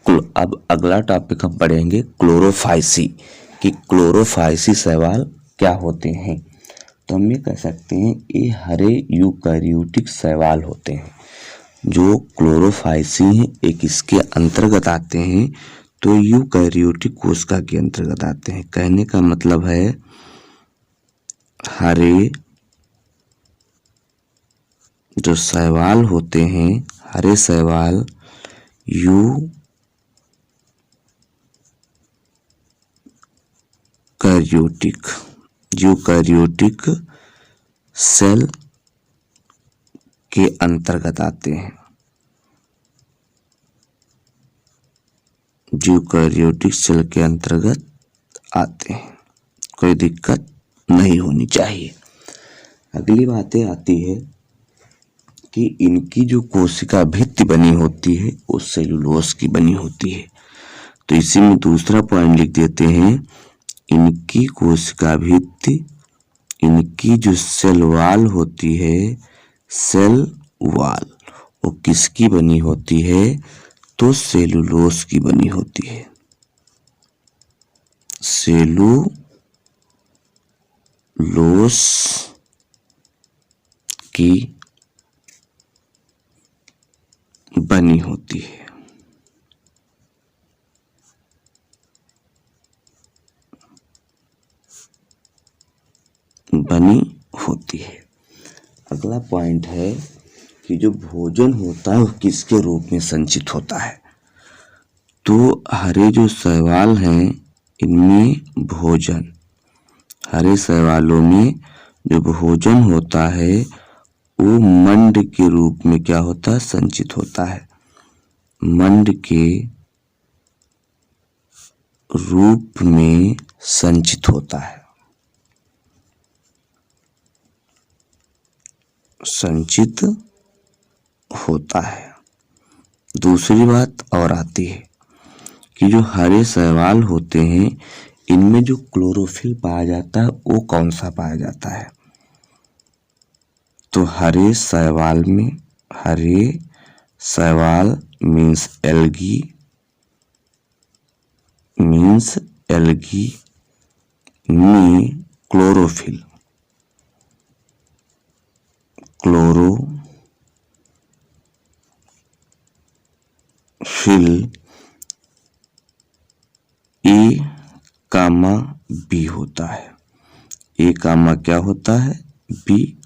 अब अगला टॉपिक हम पढ़ेंगे क्लोरोफाइसी कि क्लोरोफाइसी शैवाल क्या होते हैं। तो हम ये कह सकते हैं ये हरे यूकैरियोटिक शैवाल होते हैं जो क्लोरोफाइसी हैं, एक इसके अंतर्गत आते हैं। तो यूकैरियोटिक कोशिका के अंतर्गत आते हैं। कहने का मतलब है हरे जो शैवाल होते हैं, हरे शैवाल यूकैरियोटिक सेल के अंतर्गत आते हैं। यूकैरियोटिक सेल के अंतर्गत आते हैं, कोई दिक्कत नहीं होनी चाहिए। अगली बातें आती है कि इनकी जो कोशिका भित्ति बनी होती है वो सेलुलोज की बनी होती है। तो इसी में दूसरा पॉइंट लिख देते हैं, इनकी कोशिका भित्ति, इनकी जो सेल वॉल होती है, सेल वॉल वो किसकी बनी होती है? तो सेलुलोज की बनी होती है। सेलुलोज की बनी होती है। अगला पॉइंट है कि जो भोजन होता है वो किसके रूप में संचित होता है। तो हरे जो शैवाल हैं इनमें भोजन, हरे शैवालों में जो भोजन होता है वो मंड के रूप में क्या होता है? संचित होता है। मंड के रूप में संचित होता है, संचित होता है। दूसरी बात और आती है कि जो हरे शैवाल होते हैं इनमें जो क्लोरोफिल पाया जाता है वो कौन सा पाया जाता है? तो हरे शैवाल में, हरे शैवाल मीन्स एल्गी में क्लोरोफिल ए कामा बी होता है। ए कामा क्या होता है? बी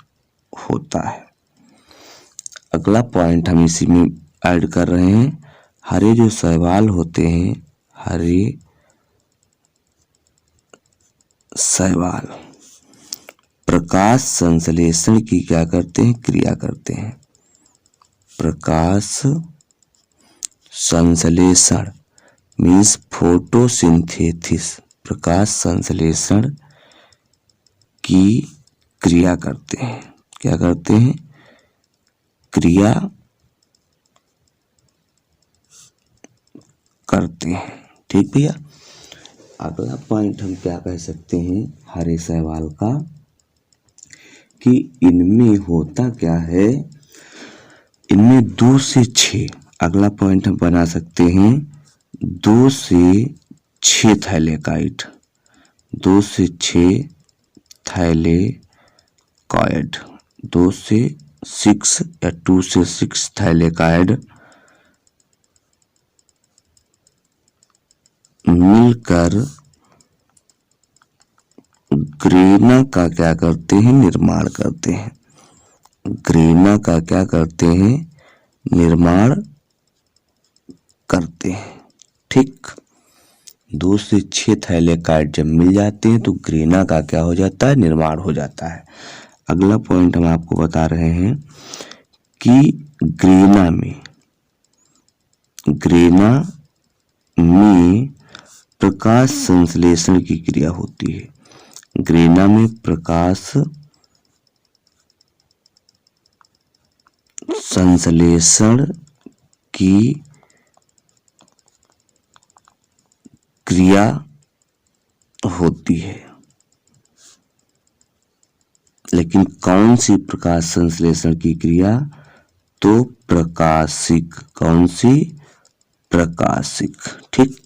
होता है। अगला पॉइंट हम इसी में ऐड कर रहे हैं, हरे जो शैवाल होते हैं, हरे शैवाल प्रकाश संश्लेषण की क्या करते हैं? क्रिया करते हैं। प्रकाश संश्लेषण मीन्स फोटोसिंथेसिस, प्रकाश संश्लेषण की क्रिया करते हैं। क्या करते हैं? क्रिया करते हैं। ठीक भैया। अगला पॉइंट हम क्या कह सकते हैं हरे शैवाल का कि इनमें होता क्या है, इनमें 2 से 6, अगला पॉइंट हम बना सकते हैं 2 से 6 थैलेकॉइड, 2 से 6 थैलेकॉइड, 2 से 6 या 2 से 6 थैलेकॉइड मिलकर ग्रेना का क्या करते हैं? निर्माण करते हैं। ग्रेना का क्या करते हैं? निर्माण करते हैं। ठीक, 2 से 6 थैलेकॉइड जब मिल जाते हैं तो ग्रेना का क्या हो जाता है? निर्माण हो जाता है। अगला पॉइंट हम आपको बता रहे हैं कि ग्रेना में प्रकाश संश्लेषण की क्रिया होती है। ग्रेना में प्रकाश संश्लेषण की क्रिया होती है। लेकिन कौन सी प्रकाश संश्लेषण की क्रिया? तो प्रकाशिक, कौन सी? प्रकाशिक। ठीक,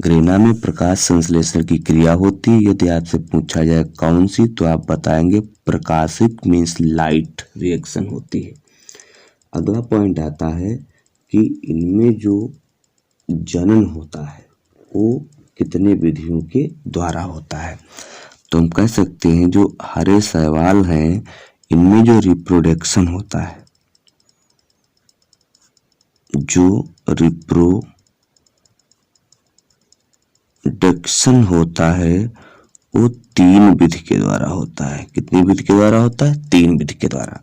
ग्रेना में प्रकाश संश्लेषण की क्रिया होती है। यदि आपसे पूछा जाए कौन सी, तो आप बताएंगे प्रकाशिक मीन्स लाइट रिएक्शन होती है। अगला पॉइंट आता है कि इनमें जो जनन होता है वो कितने विधियों के द्वारा होता है। तो हम कह सकते हैं जो हरे शैवाल हैं इनमें जो रिप्रोडक्शन होता है, जो रिप्रोडक्शन होता है वो 3 विधि के द्वारा होता है। कितनी विधि के द्वारा होता है? 3 विधि के द्वारा।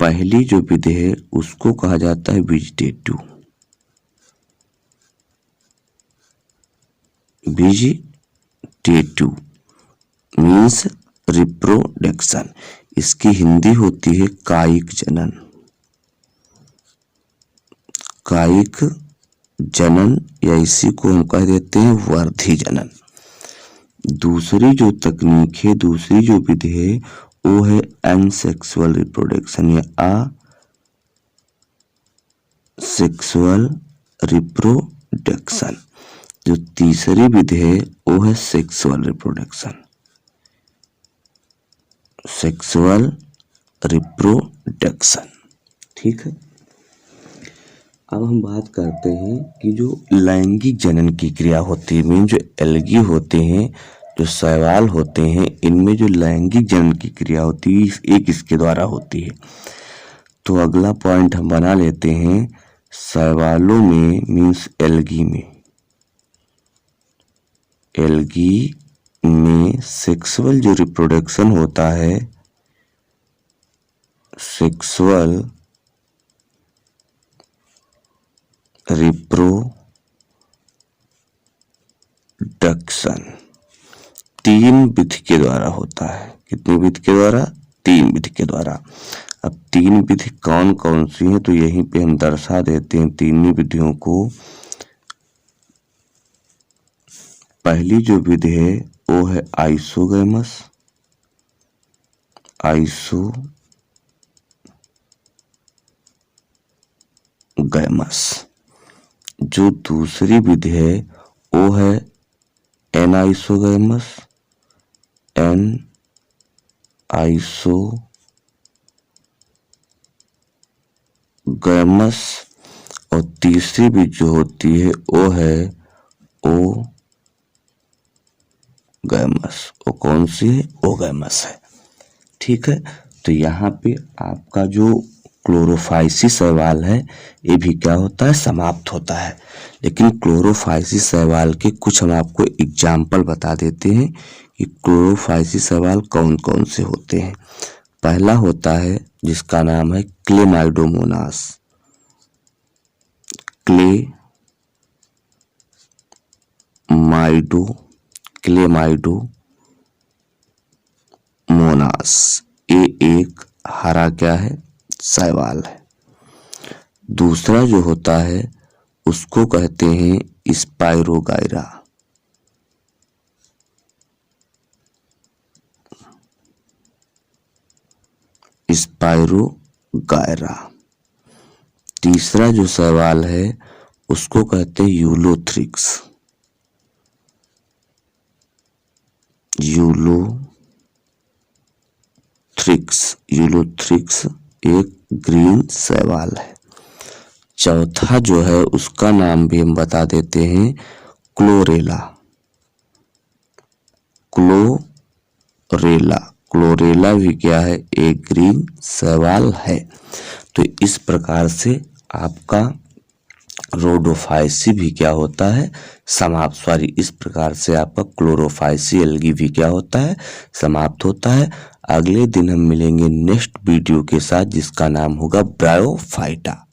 पहली जो विधि है उसको कहा जाता है वेजिटेटिव मीन्स रिप्रोडक्शन। इसकी हिंदी होती है कायिक जनन। कायिक जनन या इसी को हम कह देते हैं वर्धी जनन। दूसरी जो तकनीक है, दूसरी जो विधि है वो है अनसेक्सुअल रिप्रोडक्शन या असेक्सुअल रिप्रोडक्शन। जो तीसरी विधि है वो है सेक्सुअल रिप्रोडक्शन, सेक्सुअल रिप्रोडक्शन। ठीक है, अब हम बात करते हैं कि जो लैंगिक जनन की क्रिया होती है, मीन जो एल्गी होते हैं, जो शैवाल होते हैं, इनमें जो लैंगिक जनन की क्रिया होती है एक इसके द्वारा होती है। तो अगला पॉइंट हम बना लेते हैं शैवालों में मीन्स एल्गी में सेक्सुअल जो रिप्रोडक्शन होता है, सेक्सुअल रिप्रोडक्शन 3 विधि के द्वारा होता है। कितनी विधि के द्वारा? 3 विधि के द्वारा। अब 3 विधि कौन कौन सी हैं तो यहीं पे हम दर्शा देते हैं तीनों विधियों को। पहली जो विधि है वो है आइसोगैमस, जो दूसरी विधि है वो है एनाइसोगैमस, और तीसरी विधि जो होती है वो है ओगैमस। वो कौन सी है? ओगैमस है। ठीक है, तो यहाँ पे आपका जो क्लोरोफाइसिस शैवाल है ये भी क्या होता है? समाप्त होता है। लेकिन क्लोरोफाइसिस शैवाल के कुछ हम आपको एग्जाम्पल बता देते हैं कि क्लोरोफाइसिस शैवाल कौन कौन से होते हैं। पहला होता है जिसका नाम है क्लेमाइडोमोनास, क्लेमाइडोमोनास। ये एक हरा क्या है? शैवाल है। दूसरा जो होता है उसको कहते हैं स्पाइरोगाइरा, तीसरा जो शैवाल है उसको कहते हैं यूलोथ्रिक्स, एक ग्रीन शैवाल है। चौथा जो है उसका नाम भी हम बता देते हैं क्लोरेला भी क्या है? एक ग्रीन शैवाल है। तो इस प्रकार से आपका रोडोफाइसी भी क्या होता है? समाप्त। इस प्रकार से आपका क्लोरोफाइसी एल्गी भी क्या होता है? समाप्त होता है। अगले दिन हम मिलेंगे नेक्स्ट वीडियो के साथ जिसका नाम होगा ब्रायोफाइटा।